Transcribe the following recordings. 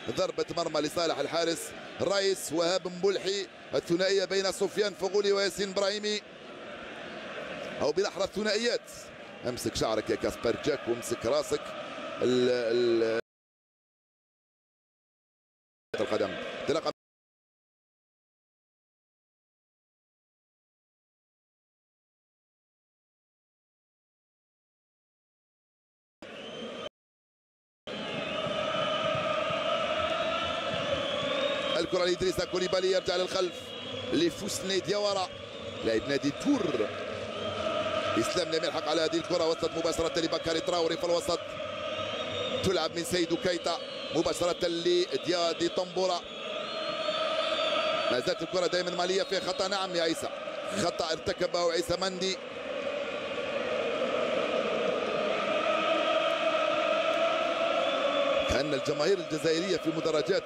ضربة مرمى لصالح الحارس الرئيس وهاب مبولحي. الثنائية بين سفيان فغولي وياسين إبراهيمي، أو بالأحرى الثنائيات. امسك شعرك يا كاسبر جاك وامسك راسك. القدم تلقى الكرة لإدريس كوليبالي، يرجع للخلف لفوسني دياورا لاعب نادي تور. اسلام لم يلحق على هذه الكرة، وصلت مباشرة لبكاري تراوري في الوسط، تلعب من سيدو كايتا مباشرة لديادي طنبورة. ما زالت الكرة دائما مالية في خطأ. نعم يا عيسى، خطأ ارتكبه عيسى مندي. كأن الجماهير الجزائرية في مدرجات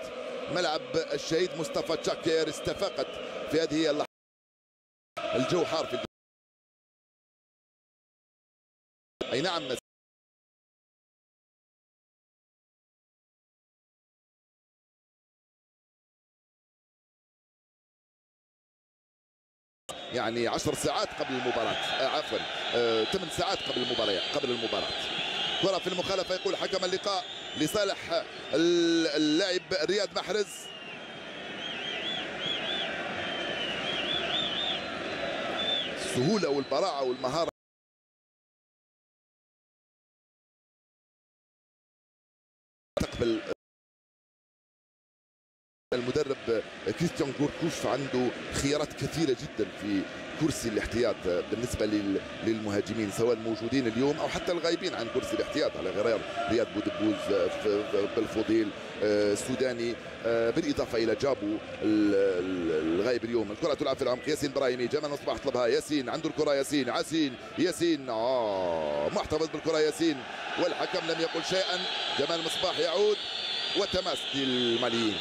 ملعب الشهيد مصطفى تشاكير استفاقت في هذه اللحظة. الجو حار في أي نعم. يعني 10 ساعات قبل المباراة، عفوا 8 ساعات قبل المباراة. كرة في المخالفة، يقول حكم اللقاء لصالح اللاعب رياض محرز. السهولة والبراعة والمهارة تقبل المدرب كريستيان غوركوف. عنده خيارات كثيرة جدا في كرسي الاحتياط بالنسبة للمهاجمين، سواء الموجودين اليوم أو حتى الغايبين عن كرسي الاحتياط، على غرار رياض بودبوز، بالفضيل السوداني، بالإضافة إلى جابو الغايب اليوم. الكرة تلعب في العمق، ياسين إبراهيمي، جمال مصباح طلبها، ياسين عنده الكرة، ياسين محتفظ بالكرة ياسين، والحكم لم يقل شيئا. جمال مصباح يعود وتماس للماليين.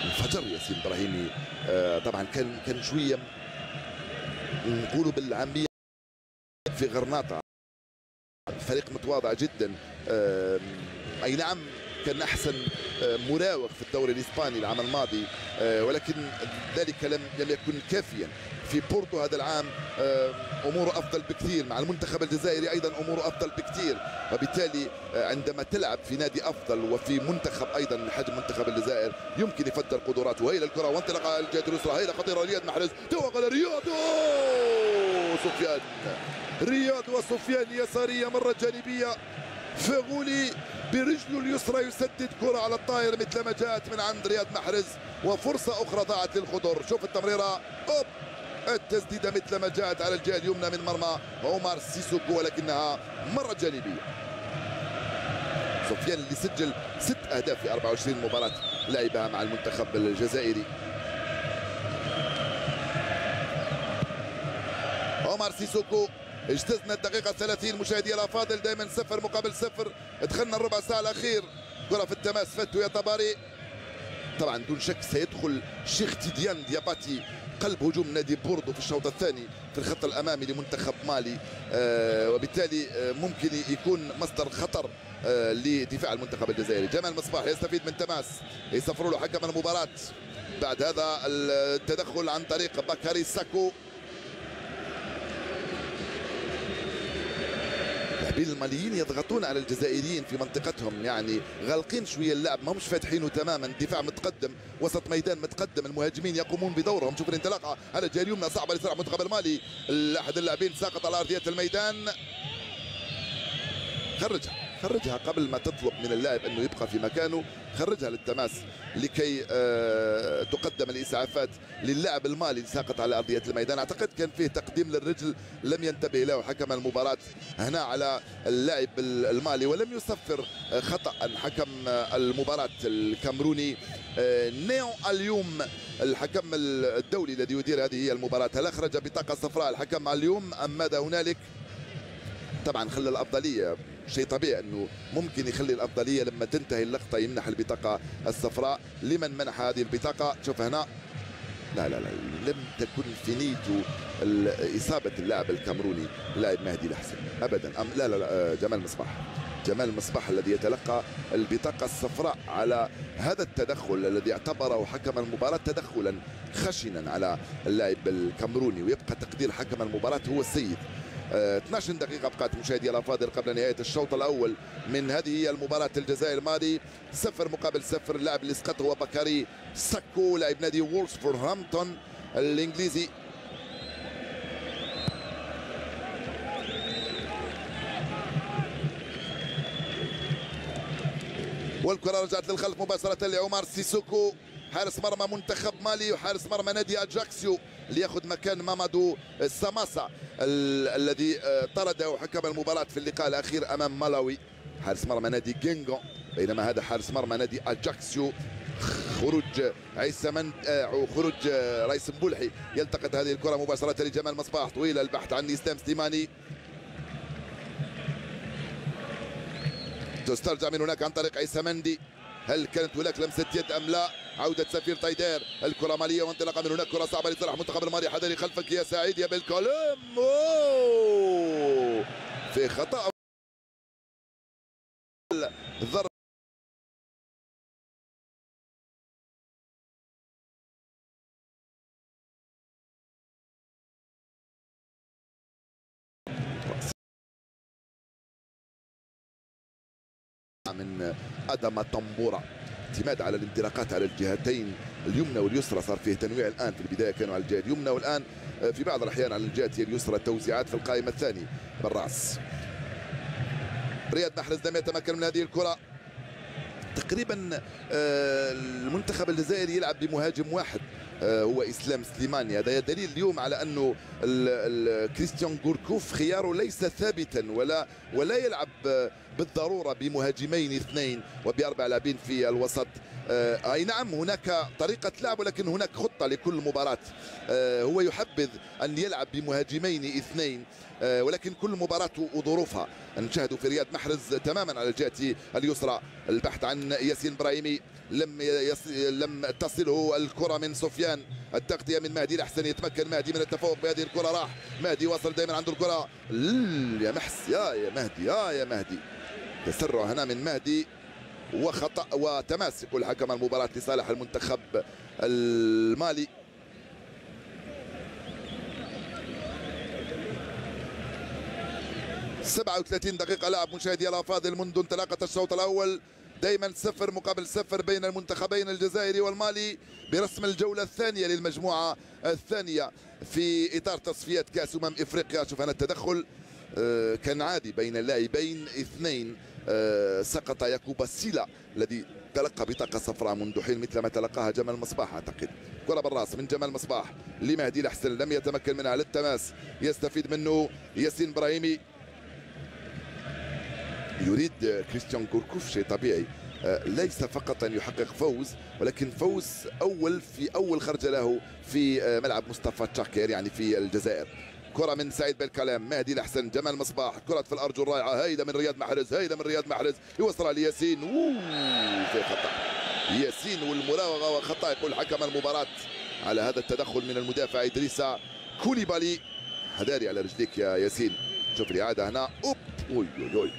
انفجر ياسين إبراهيمي. طبعا كان شويه نقولوا بالعاميه في غرناطه، فريق متواضع جدا. اي نعم كان احسن مراوغ في الدوري الاسباني العام الماضي، ولكن ذلك لم يكن كافيا. في بورتو هذا العام اموره افضل بكثير، مع المنتخب الجزائري ايضا اموره افضل بكثير، وبالتالي عندما تلعب في نادي افضل وفي منتخب ايضا من حجم منتخب الجزائر يمكن يفجر قدراته. هي الكره وانطلقه الجهه اليسرى، هي خطيره. رياض محرز توغل رياض وسفيان يساريه مره جانبيه. فغولي برجله اليسرى يسدد كرة على الطائر مثل ما جاءت من عند رياض محرز، وفرصة أخرى ضاعت للخضر. شوف التمريرة، أوب، التسديدة مثل ما جاءت على الجهة اليمنى من مرمى عمر سيسوكو، ولكنها مرة جانبية. سفيان اللي سجل 6 أهداف في 24 مباراة لعبها مع المنتخب الجزائري. عمر سيسوكو. اجتزنا الدقيقة 30 مشاهدي الأفاضل، دائما 0-0. دخلنا الربع ساعة الأخير. كرة في التماس، فتو يا طباري. طبعا دون شك سيدخل شيخ تيديان دياباتي قلب هجوم نادي بوردو في الشوط الثاني في الخط الأمامي لمنتخب مالي، وبالتالي ممكن يكون مصدر خطر لدفاع المنتخب الجزائري. جمال مصباح يستفيد من تماس، يصفروا له حكم المباراة بعد هذا التدخل عن طريق بكاري ساكو. اللاعبين الماليين يضغطون على الجزائريين في منطقتهم، يعني غالقين شويه اللعب، ما مش فاتحينه تماما. الدفاع متقدم، وسط ميدان متقدم، المهاجمين يقومون بدورهم. شوف الانطلاقه على الجهه اليمنى صعبه لصالح المنتخب المالي. احد اللاعبين ساقط على ارضيه الميدان. خرجها قبل ما تطلب من اللاعب انه يبقى في مكانه، خرجها للتماس لكي تقدم الاسعافات للاعب المالي ساقط على ارضيه الميدان. اعتقد كان فيه تقديم للرجل لم ينتبه له حكم المباراه هنا على اللاعب المالي، ولم يصفر خطا حكم المباراه الكامروني نيو اليوم، الحكم الدولي الذي يدير هذه المباراه. هل اخرج بطاقه صفراء الحكم اليوم ام ماذا هنالك؟ طبعا خلى الافضليه، شيء طبيعي انه ممكن يخلي الافضليه لما تنتهي اللقطه يمنح البطاقه الصفراء. لمن منح هذه البطاقه؟ شوف هنا، لا لم تكن في نيته اصابه اللاعب الكامروني اللاعب مهدي الحسن ابدا. لا جمال مصباح جمال المصباح الذي يتلقى البطاقة الصفراء على هذا التدخل الذي اعتبره حكم المباراة تدخلا خشنا على اللاعب الكاميروني، ويبقى تقدير حكم المباراة هو السيد. 12 دقيقة بقات مشاهدي الأفاضل قبل نهاية الشوط الأول من هذه المباراة. الجزائر الماضي 0-0. اللاعب اللي سقط هو بكاري ساكو لاعب نادي وولفرهامبتون الإنجليزي. والكرة رجعت للخلف مباشرة لعمر سيسوكو حارس مرمى منتخب مالي وحارس مرمى نادي اجاكسيو ليأخذ مكان مامادو ساماسا الذي طرده حكم المباراة في اللقاء الأخير أمام مالاوي. حارس مرمى نادي جينغون، بينما هذا حارس مرمى نادي اجاكسيو. خروج خروج رئيس مبولحي. يلتقط هذه الكرة مباشرة لجمال مصباح طويلة، البحث عن اسلام سليماني، تسترجع من هناك عن طريق عيسى مندي. هل كانت هناك لمسة يد أم لا؟ عودة سفير تايدير، الكرة مالية وانطلاقة من هناك، كرة صعبة لصالح منتخب المالي. حذري خلفك يا سعيد يا بالكولوم. في خطأ ضرب من أدم طنبورة. اعتماد على الانطلاقات على الجهتين اليمنى واليسرى، صار فيه تنويع الان. في البدايه كانوا على الجهه اليمنى والان في بعض الاحيان على الجهه اليسرى. توزيعات في القائمه الثانيه بالراس. رياض محرز لم يتمكن من هذه الكره. تقريبا المنتخب الجزائري يلعب بمهاجم واحد هو اسلام سليماني. هذا دليل اليوم على انه كريستيان غوركوف خياره ليس ثابتا ولا يلعب بالضروره بمهاجمين اثنين وباربع لاعبين في الوسط. اي نعم هناك طريقه لعب، ولكن هناك خطه لكل مباراه. هو يحبذ ان يلعب بمهاجمين اثنين، ولكن كل مباراة وظروفها. نشاهد في رياض محرز تماما على الجهة اليسرى، البحث عن ياسين إبراهيمي، لم تصله الكرة من سفيان، التغطية من مهدي الأحسن، يتمكن مهدي من التفوق بهذه الكرة. راح مهدي، وصل دائما عنده الكرة يا محس يا مهدي يا مهدي. تسرع هنا من مهدي وخطأ وتماسك الحكم المباراة لصالح المنتخب المالي. – 37 دقيقة لعب مشاهدي الأفاضل منذ انطلاقة الشوط الأول. دائما 0-0 بين المنتخبين الجزائري والمالي برسم الجولة الثانية للمجموعة الثانية في إطار تصفيات كأس إفريقيا. شوف هنا التدخل كان عادي بين اللاعبين اثنين. سقط ياكوبا سيلا الذي تلقى بطاقة صفراء منذ حين مثل ما تلقاها جمال مصباح أعتقد. كرة بالراس من جمال مصباح لمهدي الأحسن، لم يتمكن منها للتماس، يستفيد منه ياسين إبراهيمي. يريد كريستيان غوركوف شيء طبيعي ليس فقط أن يحقق فوز، ولكن فوز أول في أول خرجة له في ملعب مصطفى تشاكير يعني في الجزائر. كرة من سعيد بالكلام، مهدي الأحسن، جمال مصباح، كرة في الأرجل رائعة، هيدا من رياض محرز، هيدا من رياض محرز، يوصلها لياسين. في خطأ ياسين والمراوغة وخطأ يقول حكم المباراة على هذا التدخل من المدافع إدريسا كوليبالي. حذاري على رجليك يا ياسين. شوف الإعادة هنا، أوب أوي أوي أوي.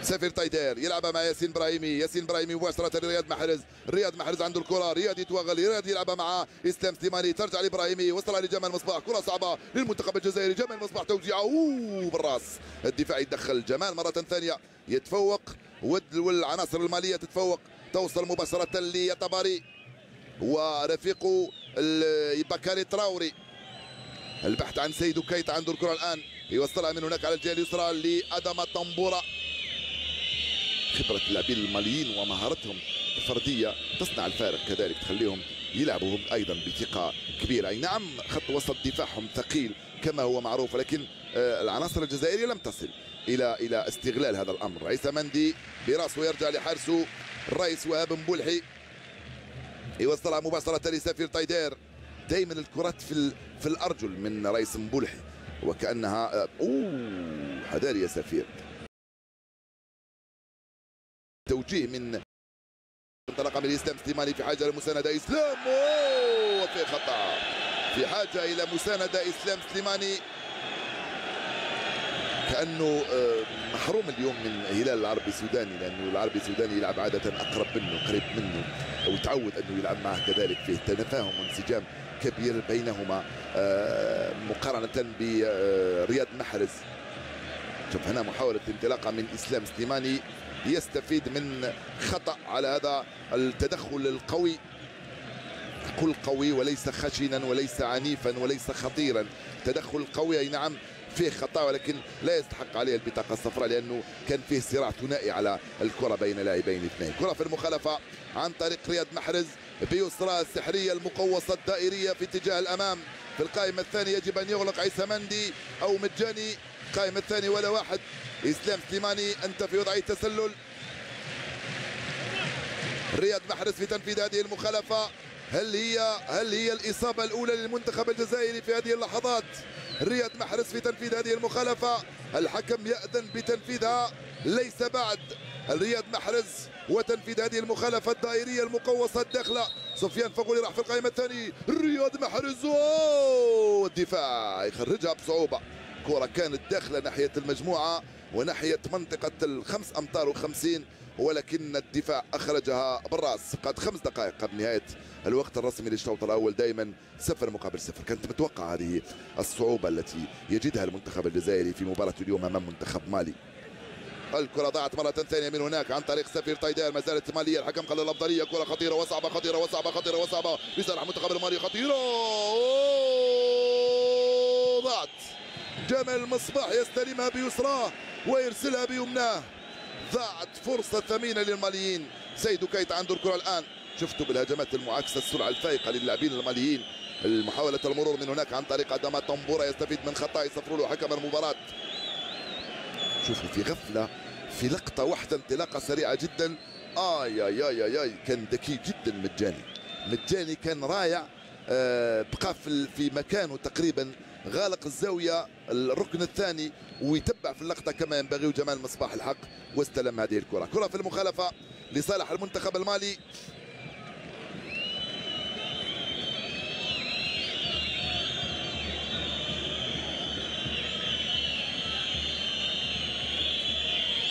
سفير تايدير يلعبها مع ياسين إبراهيمي، ياسين إبراهيمي مباشرة لرياض محرز، رياض محرز عنده الكرة، رياض يتوغل، رياض يلعبها مع اسلام سليماني، ترجع لإبراهيمي، وصلها لجمال مصباح، كرة صعبة للمنتخب الجزائري، جمال مصباح توزيعه بالراس، الدفاع يتدخل، جمال مرة ثانية يتفوق والعناصر المالية تتفوق، توصل مباشرة ليطباري ورفيقه بكاري تراوري. البحث عن سيدو كيتا، عنده الكرة الآن، يوصلها من هناك على الجهة اليسرى لأدم طنبورة. خبرة اللاعبين الماليين ومهارتهم الفردية تصنع الفارق، كذلك تخليهم يلعبوا هم أيضا بثقة كبيرة. أي نعم خط وسط دفاعهم ثقيل كما هو معروف، ولكن العناصر الجزائرية لم تصل إلى استغلال هذا الأمر. عيسى مندي براسه يرجع لحارسه الرئيس وهاب مبولحي، يوصلها مباشرة لسفير تايدير. دائما الكرات في الأرجل من رئيس مبولحي وكأنها حذاري يا سفير. توجيه من انطلاقا من اسلام سليماني في حاجه لمسانده اسلام، وفي خطا، في حاجه الى مسانده اسلام سليماني، كانه محروم اليوم من هلال العربي السوداني، لانه العربي السوداني يلعب عاده اقرب منه، قريب منه، وتعود انه يلعب معه كذلك، فيه تفاهم وانسجام كبير بينهما مقارنه برياض محرز. شوف هنا محاوله انطلاقه من اسلام سليماني، يستفيد من خطا على هذا التدخل القوي، كل قوي وليس خشنا وليس عنيفا وليس خطيرا، تدخل قوي اي نعم فيه خطا، ولكن لا يستحق عليه البطاقه الصفراء لانه كان فيه صراع ثنائي على الكره بين لاعبين اثنين. كره في المخالفه عن طريق رياض محرز بيسرى السحريه المقوسه الدائريه في اتجاه الامام. في القائمه الثانيه يجب ان يغلق عيسى مندي او مجاني، القائمه الثانيه ولا واحد. اسلام سليماني انت في وضعيه تسلل. رياض محرز في تنفيذ هذه المخالفه، هل هي الاصابه الاولى للمنتخب الجزائري في هذه اللحظات؟ رياض محرز في تنفيذ هذه المخالفه، الحكم يأذن بتنفيذها، ليس بعد. رياض محرز وتنفيذ هذه المخالفه الدائريه المقوسه الداخله. سفيان فغولي راح في القائمه الثانيه، رياض محرز والدفاع يخرجها بصعوبه، كره كانت داخله ناحيه المجموعه وناحيه منطقه الخمس امتار و50، ولكن الدفاع اخرجها بالراس. قد 5 دقائق قبل نهايه الوقت الرسمي للشوط الاول، دائما 0-0. كنت متوقع هذه الصعوبه التي يجدها المنتخب الجزائري في مباراه اليوم امام منتخب مالي. الكره ضاعت مره ثانيه من هناك عن طريق سفير طيدار، ما زالت ماليه، الحكم قال الافضليه، كره خطيره وصعبه، خطيره وصعبه، خطيره وصعبه لصالح المنتخب المالي، خطيره ضاعت. جمال المصباح يستلمها بيسراه ويرسلها بيمناه، ضاعت فرصه ثمينه للماليين. سيدو كيتا عنده الكره الان، شفتوا بالهجمات المعاكسه السرعه الفائقه للاعبين الماليين. محاوله المرور من هناك عن طريق ادامات طنبوره، يستفيد من خطا يصفروا له حكم المباراه. شوفوا في غفله، في لقطه واحده انطلاقه سريعه جدا، اي كان ذكي جدا مجاني كان رائع، بقى في مكانه تقريبا، غالق الزاويه الركن الثاني ويتبع في اللقطه كما ينبغي، وجمال مصباح الحق واستلم هذه الكره. كره في المخالفه لصالح المنتخب المالي.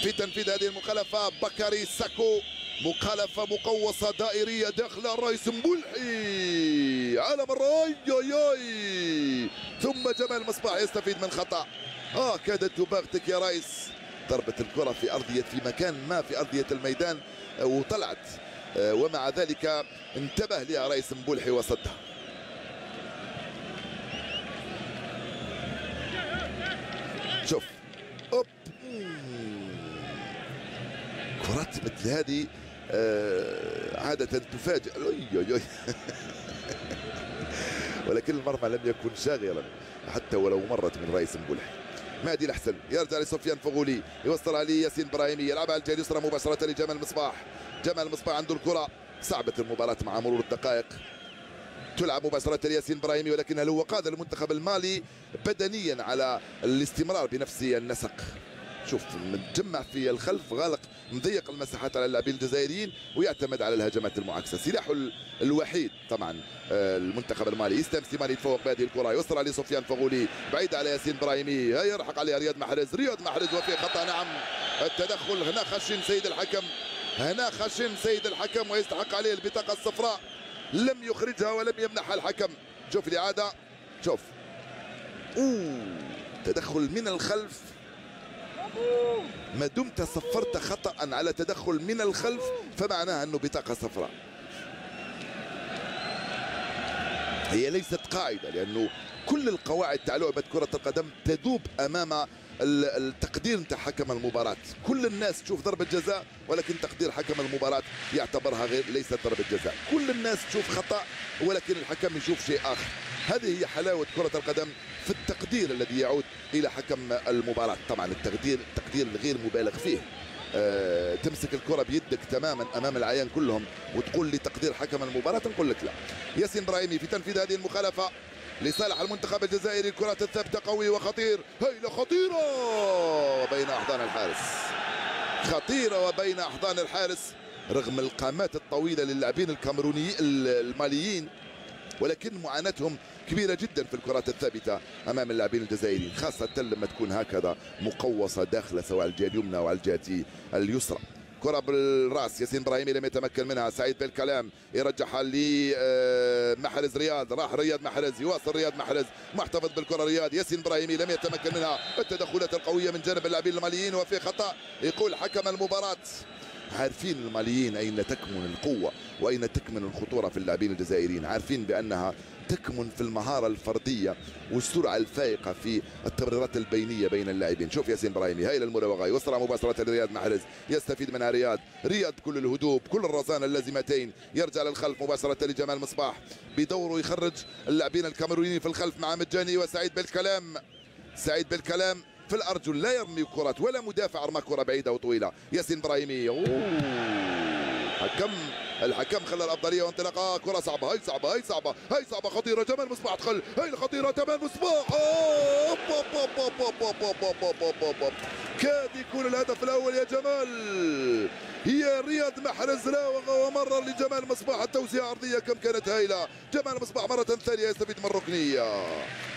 في تنفيذ هذه المخالفه بكري ساكو، مخالفه مقوسه دائريه داخل الرئيس مبلحي على مرة ثم جمال مصباح يستفيد من خطا. كادت تباغتك يا ريس، ضربت الكره في مكان ما في ارضيه الميدان وطلعت، ومع ذلك انتبه لها رئيس مبلحي وصدها. شوف كرات مثل هذه عادة تفاجئ ولكن المرمى لم يكن شاغرا حتى ولو مرت من رئيس مبلحي. مهدي الحسن يرجع لسفيان فغولي، يوصلها لياسين براهيمي، يلعبها على الجهه اليسرى مباشرة لجمال مصباح. جمال مصباح عنده الكرة، صعبت المباراة مع مرور الدقائق، تلعب مباشرة لياسين براهيمي، ولكن هل هو قادر المنتخب المالي بدنيا على الاستمرار بنفس النسق؟ شوف متجمع في الخلف، غالق مضيق المساحات على اللاعبين الجزائريين ويعتمد على الهجمات المعاكسه. سلاحه الوحيد طبعا المنتخب المالي. اسلام سليماني يتفوق بهذه الكره، يوصل على سفيان فغولي، بعيد على ياسين براهيمي، يرحق عليها رياض محرز، وفي خطا. نعم التدخل هنا خشن سيد الحكم ويستحق عليه البطاقه الصفراء، لم يخرجها ولم يمنحها الحكم. شوف الاعاده، شوف تدخل من الخلف، ما دمت صفرت خطأ على تدخل من الخلف فمعناها أنه بطاقة صفراء. هي ليست قاعدة، لأنه كل القواعد تاع لعبة كرة القدم تذوب أمام التقدير نتاع حكم المباراة. كل الناس تشوف ضربة جزاء، ولكن تقدير حكم المباراة يعتبرها ليست ضربة جزاء. كل الناس تشوف خطأ، ولكن الحكم يشوف شيء آخر. هذه هي حلاوة كرة القدم في التقدير الذي يعود إلى حكم المباراة. طبعا التقدير الغير مبالغ فيه، تمسك الكرة بيدك تماما أمام العيان كلهم وتقول لي تقدير حكم المباراة، نقول لك لا. ياسين براهيمي في تنفيذ هذه المخالفة لصالح المنتخب الجزائري، الكرة الثابتة قوي وخطير، هيلة خطيرة وبين أحضان الحارس، خطيرة وبين أحضان الحارس. رغم القامات الطويله للاعبين الكاميرونيين الماليين، ولكن معاناتهم كبيره جدا في الكرات الثابته امام اللاعبين الجزائريين، خاصه لما تكون هكذا مقوصه داخله سواء على الجهه اليمنى او على الجهه اليسرى. كرة بالراس، ياسين ابراهيمي لم يتمكن منها، سعيد بالكلام يرجعها لمحرز رياض، راح رياض محرز، يواصل رياض محرز، محتفظ بالكرة رياض، ياسين ابراهيمي لم يتمكن منها، التدخلات القوية من جانب اللاعبين الماليين وفي خطأ يقول حكم المباراة. عارفين الماليين أين تكمن القوة وأين تكمن الخطورة في اللاعبين الجزائريين، عارفين بأنها تكمن في المهارة الفردية والسرعة الفائقة في التمريرات البينية بين اللاعبين. شوف ياسين ابراهيمي هاي المراوغة، يوصلها مباشرة لرياض محرز، يستفيد منها رياض كل الهدوء كل الرزانة اللازمتين، يرجع للخلف مباشرة لجمال مصباح بدوره يخرج اللاعبين الكاميرونيين في الخلف مع مجاني وسعيد بالكلام. سعيد بالكلام في الأرجل لا يرمي كرات ولا مدافع رمى كرة بعيدة وطويلة. ياسين ابراهيمي الحكم خلى الافضليه وانطلاقه، كره صعبه، هاي صعبه خطيره، جمال مصباح دخل، هاي الخطيره جمال مصباح، كاد يكون الهدف الاول يا جمال. هي رياض محرز راوغ ومرر لجمال مصباح، التوزيع ارضيه كم كانت هائله، جمال مصباح مره ثانيه يستفيد من ركنيه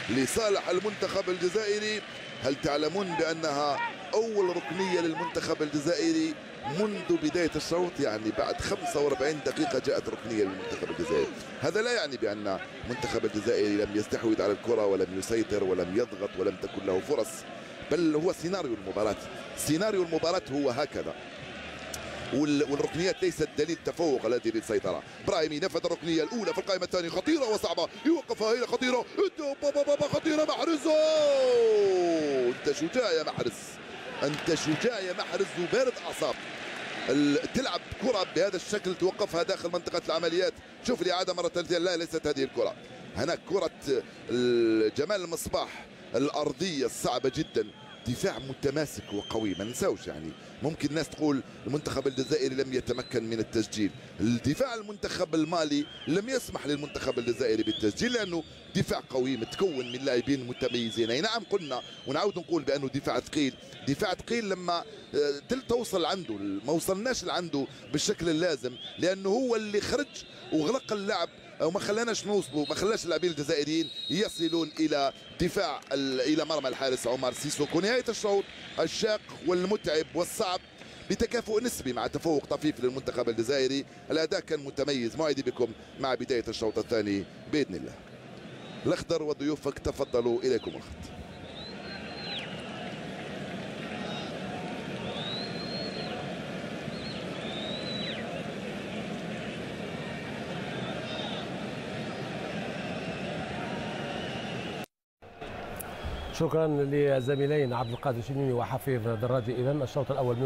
لصالح المنتخب الجزائري. هل تعلمون بانها اول ركنيه للمنتخب الجزائري منذ بداية الشوط؟ يعني بعد 45 دقيقة جاءت ركنية للمنتخب الجزائري. هذا لا يعني بأن المنتخب الجزائري لم يستحوذ على الكرة ولم يسيطر ولم يضغط ولم تكن له فرص، بل هو سيناريو المباراة. سيناريو المباراة هو هكذا، والركنيات ليست دليل تفوق الذي للسيطرة. ابراهيمي نفذ الركنية الأولى في القائمة الثانية، خطيرة وصعبة، يوقفها هي خطيرة، خطيرة محرز، أنت شجاع يا محرز، أنت شجاع يا محرز وبارد أعصاب. تلعب كرة بهذا الشكل توقفها داخل منطقة العمليات. شوف الإعادة مرة ثالثة، لا ليست هذه الكرة، هناك كرة جمال المصباح الأرضية الصعبة جدا، دفاع متماسك وقوي. ما ننساوش يعني ممكن الناس تقول المنتخب الجزائري لم يتمكن من التسجيل، الدفاع المنتخب المالي لم يسمح للمنتخب الجزائري بالتسجيل لأنه دفاع قوي متكون من لاعبين متميزين. اي نعم قلنا ونعود نقول بأنه دفاع ثقيل، دفاع ثقيل لما توصل عنده، ما وصلناش لعنده بالشكل اللازم لأنه هو اللي خرج وغلق اللعب وما خلاناش نوصلوا، ما خلاش اللاعبين الجزائريين يصلون الى دفاع الى مرمى الحارس عمر سيسوكو. نهايه الشوط الشاق والمتعب والصعب بتكافؤ نسبي مع تفوق طفيف للمنتخب الجزائري، الاداء كان متميز. موعدي بكم مع بدايه الشوط الثاني باذن الله. الاخضر وضيوفك تفضلوا، اليكم الخط. شكرا للزميلين عبد القادر الشنيني وحفيظ دراجي. اذا الشوط الاول